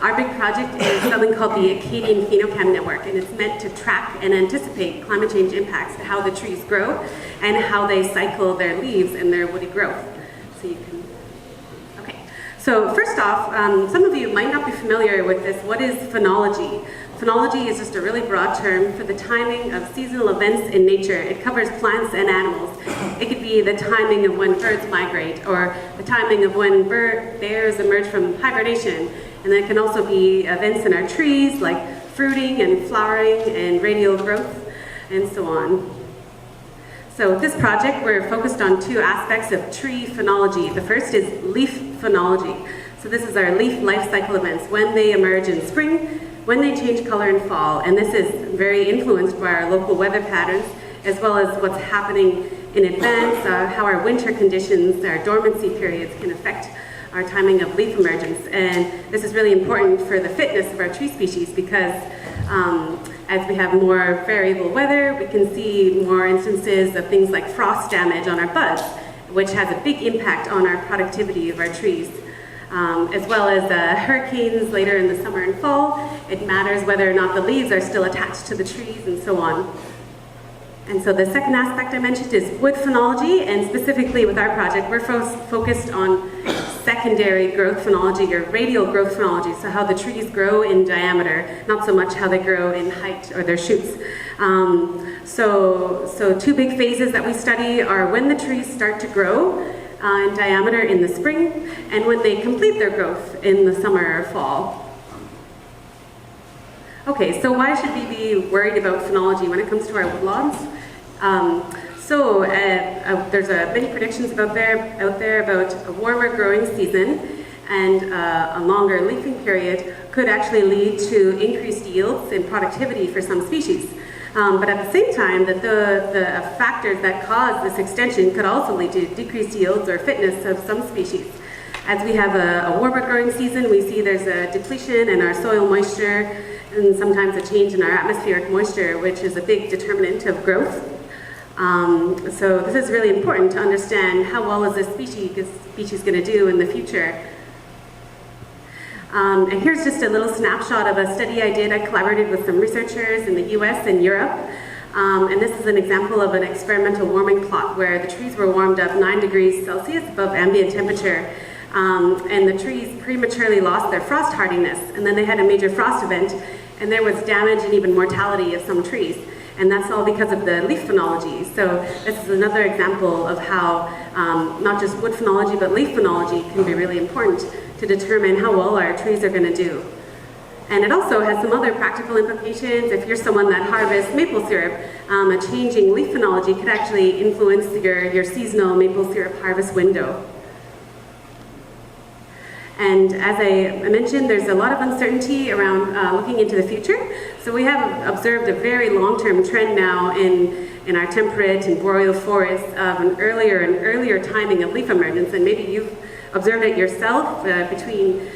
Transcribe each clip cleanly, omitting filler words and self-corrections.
Our big project is something called the Acadian Phenocam network, and it's meant to track and anticipate climate change impacts to how the trees grow and how they cycle their leaves and their woody growth. So you can, okay. So first off, some of you might not be familiar with this. What is phenology? Phenology is just a really broad term for the timing of seasonal events in nature. It covers plants and animals. It could be the timing of when birds migrate, or the timing of when bears emerge from hibernation. And then it can also be events in our trees, like fruiting and flowering and radial growth, and so on. So with this project, we're focused on two aspects of tree phenology. The first is leaf phenology. So this is our leaf life cycle events, when they emerge in spring, when they change color in fall, and this is very influenced by our local weather patterns, as well as what's happening in advance, how our winter conditions, our dormancy periods can affect our timing of leaf emergence. And this is really important for the fitness of our tree species because as we have more variable weather, we can see more instances of things like frost damage on our buds, which has a big impact on our productivity of our trees. As well as hurricanes later in the summer and fall. It matters whether or not the leaves are still attached to the trees and so on. And so the second aspect I mentioned is wood phenology, and specifically with our project, we're focused on secondary growth phenology or radial growth phenology, so how the trees grow in diameter, not so much how they grow in height or their shoots. So two big phases that we study are when the trees start to grow in diameter in the spring, and when they complete their growth in the summer or fall. Okay, so why should we be worried about phenology when it comes to our woodlawns? There's many predictions out there about a warmer growing season, and a longer leafing period could actually lead to increased yields and productivity for some species. But at the same time, that the factors that cause this extension could also lead to decreased yields or fitness of some species. As we have a warmer growing season, we see there's a depletion in our soil moisture and sometimes a change in our atmospheric moisture, which is a big determinant of growth. So this is really important to understand how well is this species going to do in the future. And here's just a little snapshot of a study I did. I collaborated with some researchers in the US and Europe. And this is an example of an experimental warming plot where the trees were warmed up 9 degrees Celsius above ambient temperature. And the trees prematurely lost their frost hardiness. And then they had a major frost event, and there was damage and even mortality of some trees. And that's all because of the leaf phenology. So this is another example of how not just wood phenology, but leaf phenology can be really important to determine how well our trees are going to do. And it also has some other practical implications. If you're someone that harvests maple syrup, a changing leaf phenology could actually influence your seasonal maple syrup harvest window. And as I mentioned, there's a lot of uncertainty around looking into the future. So we have observed a very long-term trend now in our temperate and boreal forests of an earlier and earlier timing of leaf emergence. And maybe you've observed it yourself between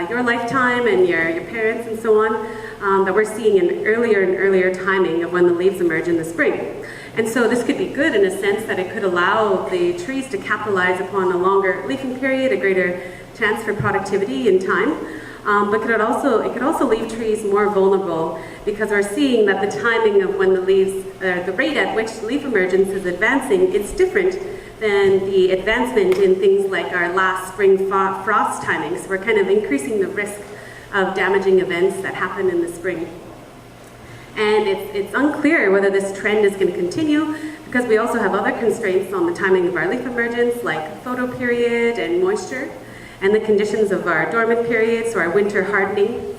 your lifetime and your parents and so on, that we're seeing an earlier and earlier timing of when the leaves emerge in the spring. And so this could be good in a sense that it could allow the trees to capitalize upon a longer leafing period, a greater chance for productivity in time, but it could also leave trees more vulnerable because we're seeing that the timing of when the leaves, the rate at which leaf emergence is advancing, it's different than the advancement in things like our last spring frost timings. We're kind of increasing the risk of damaging events that happen in the spring. And it's unclear whether this trend is going to continue because we also have other constraints on the timing of our leaf emergence, like photoperiod and moisture, and the conditions of our dormant periods, so our winter hardening.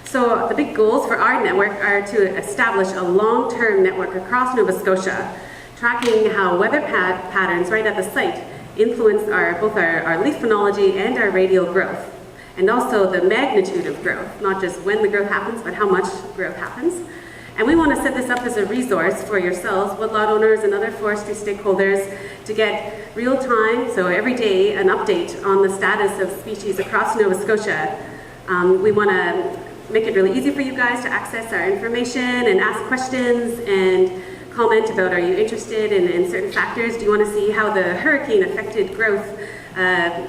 So the big goals for our network are to establish a long-term network across Nova Scotia, tracking how weather patterns right at the site influence both our leaf phenology and our radial growth, and also the magnitude of growth, not just when the growth happens, but how much growth happens. And we want to set this up as a resource for yourselves, woodlot owners and other forestry stakeholders, to get real-time, so every day, an update on the status of species across Nova Scotia. We want to make it really easy for you guys to access our information and ask questions and comment about, are you interested in certain factors? Do you want to see how the hurricane affected growth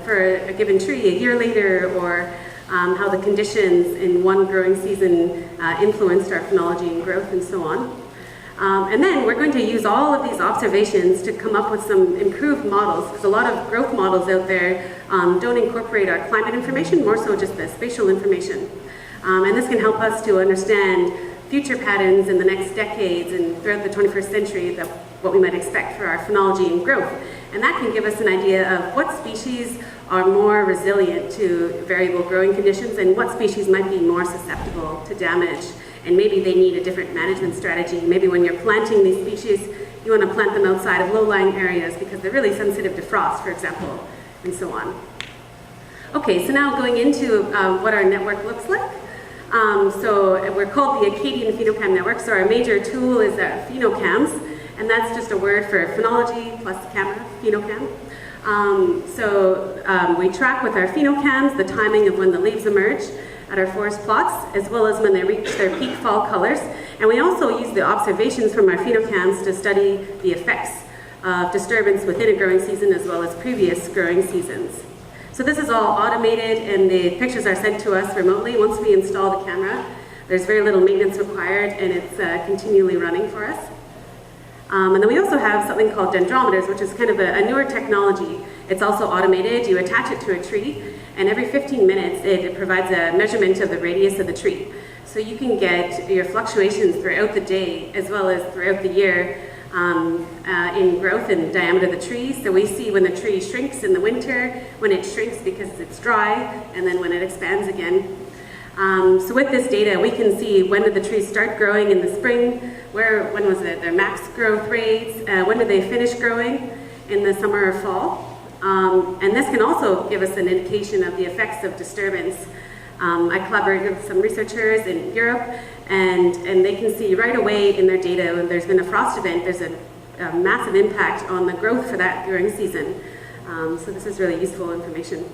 for a given tree a year later, or how the conditions in one growing season influenced our phenology and growth and so on. And then we're going to use all of these observations to come up with some improved models, because a lot of growth models out there don't incorporate our climate information, more so just the spatial information. And this can help us to understand future patterns in the next decades and throughout the 21st century, what we might expect for our phenology and growth. And that can give us an idea of what species are more resilient to variable growing conditions and what species might be more susceptible to damage. And maybe they need a different management strategy. Maybe when you're planting these species, you want to plant them outside of low-lying areas because they're really sensitive to frost, for example, and so on. Okay, so now going into what our network looks like. So we're called the Acadian Phenocam Network, so our major tool is Phenocams, and that's just a word for phenology plus camera, Phenocam. We track with our Phenocams the timing of when the leaves emerge at our forest plots, as well as when they reach their peak fall colors. And we also use the observations from our Phenocams to study the effects of disturbance within a growing season as well as previous growing seasons. So this is all automated and the pictures are sent to us remotely. Once we install the camera, there's very little maintenance required and it's continually running for us. And then we also have something called dendrometers, which is kind of a newer technology. It's also automated. You attach it to a tree, and every 15 minutes it provides a measurement of the radius of the tree. So you can get your fluctuations throughout the day as well as throughout the year in growth and diameter of the tree. So we see when the tree shrinks in the winter, when it shrinks because it's dry, and then when it expands again. So with this data, we can see when did the trees start growing in the spring, when was it their max growth rates, when did they finish growing in the summer or fall. And this can also give us an indication of the effects of disturbance. I collaborated with some researchers in Europe, and they can see right away in their data when there's been a frost event, there's a massive impact on the growth for that growing season. So this is really useful information.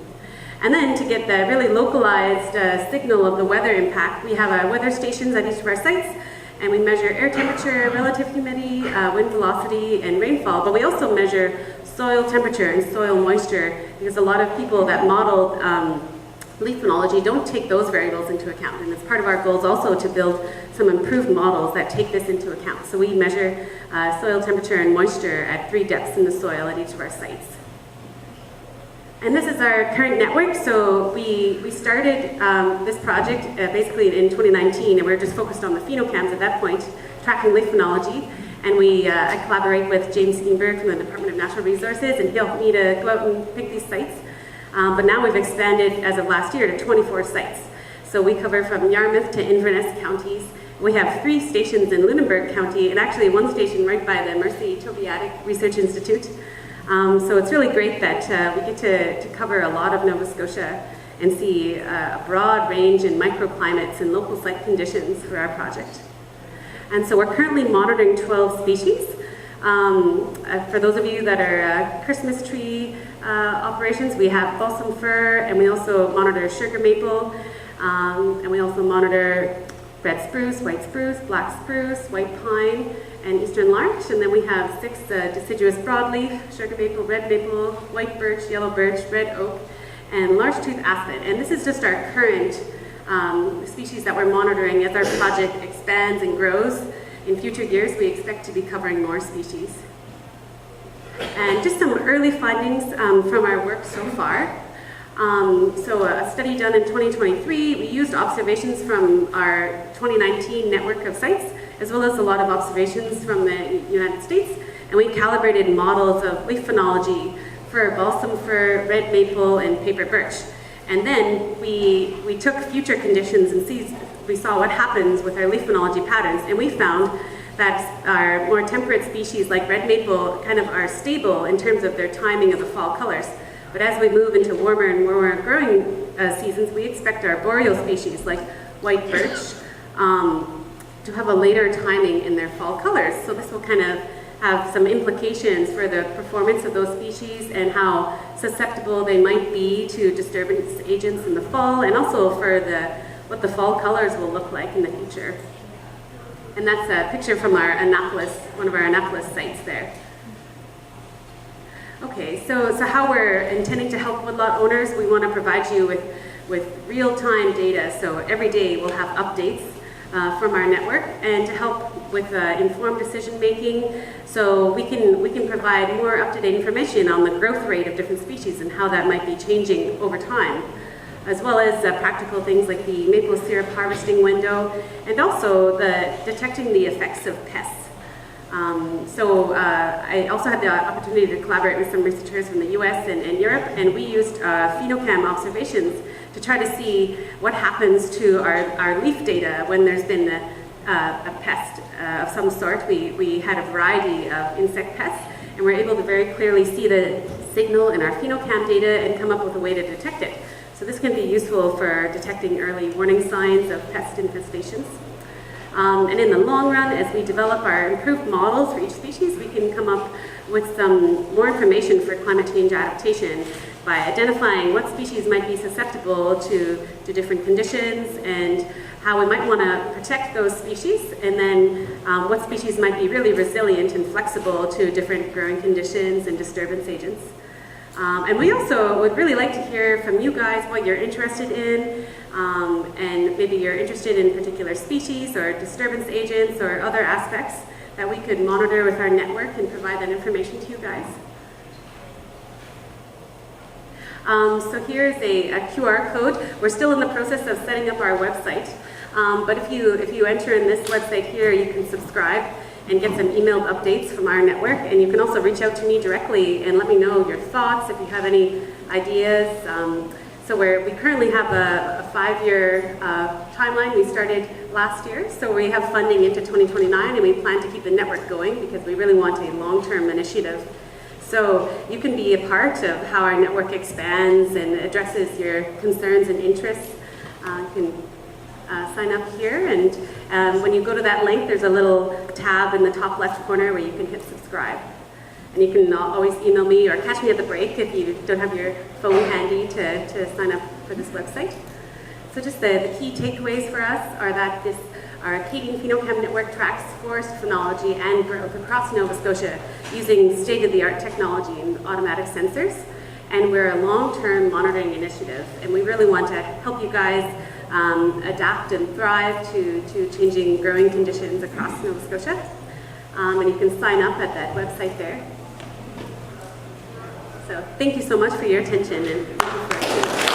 And then to get the really localized signal of the weather impact, we have our weather stations at each of our sites, and we measure air temperature, relative humidity, wind velocity, and rainfall. But we also measure soil temperature and soil moisture, because a lot of people that modeled leaf phenology don't take those variables into account. And it's part of our goals also to build some improved models that take this into account. So we measure soil temperature and moisture at 3 depths in the soil at each of our sites. And this is our current network. So we started this project basically in 2019, and we were just focused on the phenocams at that point, tracking leaf phenology. And I collaborate with James Steenberg from the Department of Natural Resources, and he helped me to go out and pick these sites. But now we've expanded as of last year to 24 sites. So we cover from Yarmouth to Inverness counties. We have 3 stations in Lunenburg County, and actually 1 station right by the Mersey Tobeatic Research Institute. So it's really great that we get to cover a lot of Nova Scotia and see a broad range in microclimates and local site conditions for our project. And so we're currently monitoring 12 species. For those of you that are Christmas tree operations, we have balsam fir, and we also monitor sugar maple, and we also monitor red spruce, white spruce, black spruce, white pine, and eastern larch. And then we have 6 deciduous broadleaf, sugar maple, red maple, white birch, yellow birch, red oak, and large-tooth aspen. And this is just our current species that we're monitoring. As our project expands and grows in future years, we expect to be covering more species. And just some early findings from our work so far. So a study done in 2023, we used observations from our 2019 network of sites, as well as a lot of observations from the United States, and we calibrated models of leaf phenology for balsam fir, red maple, and paper birch. And then we took future conditions and we saw what happens with our leaf phenology patterns, and we found that our more temperate species like red maple kind of are stable in terms of their timing of the fall colors. But as we move into warmer and warmer growing seasons, we expect our boreal species like white birch to have a later timing in their fall colors. So this will kind of have some implications for the performance of those species and how susceptible they might be to disturbance agents in the fall, and also for what the fall colors will look like in the future. And that's a picture from our Annapolis, one of our Annapolis sites there. Okay, so how we're intending to help woodlot owners, we want to provide you with with real-time data. So every day we'll have updates from our network, and to help with informed decision-making, so we can provide more up-to-date information on the growth rate of different species and how that might be changing over time, as well as practical things like the maple syrup harvesting window, and also detecting the effects of pests. I also had the opportunity to collaborate with some researchers from the US and Europe, and we used Phenocam observations to try to see what happens to our leaf data when there's been a pest of some sort. We had a variety of insect pests, and we're able to very clearly see the signal in our Phenocam data and come up with a way to detect it. So this can be useful for detecting early warning signs of pest infestations. And in the long run, as we develop our improved models for each species, we can come up with some more information for climate change adaptation by identifying what species might be susceptible to different conditions and how we might want to protect those species, and then what species might be really resilient and flexible to different growing conditions and disturbance agents. And we also would really like to hear from you guys what you're interested in, and maybe you're interested in particular species or disturbance agents or other aspects that we could monitor with our network and provide that information to you guys. So here's a QR code. We're still in the process of setting up our website, but if you enter in this website here, you can subscribe and get some emailed updates from our network, and you can also reach out to me directly and let me know your thoughts if you have any ideas. So we currently have a 5-year timeline. We started last year, so we have funding into 2029, and we plan to keep the network going because we really want a long-term initiative. So you can be a part of how our network expands and addresses your concerns and interests. You can sign up here, and when you go to that link, there's a little tab in the top left corner where you can hit subscribe. And you can always email me or catch me at the break if you don't have your phone handy to sign up for this website. So just the key takeaways for us are that our Acadian Phenocam network tracks forest phenology and growth across Nova Scotia using state-of-the-art technology and automatic sensors. And we're a long-term monitoring initiative, and we really want to help you guys adapt and thrive to changing growing conditions across Nova Scotia. And you can sign up at that website there. So thank you so much for your attention, and thank you for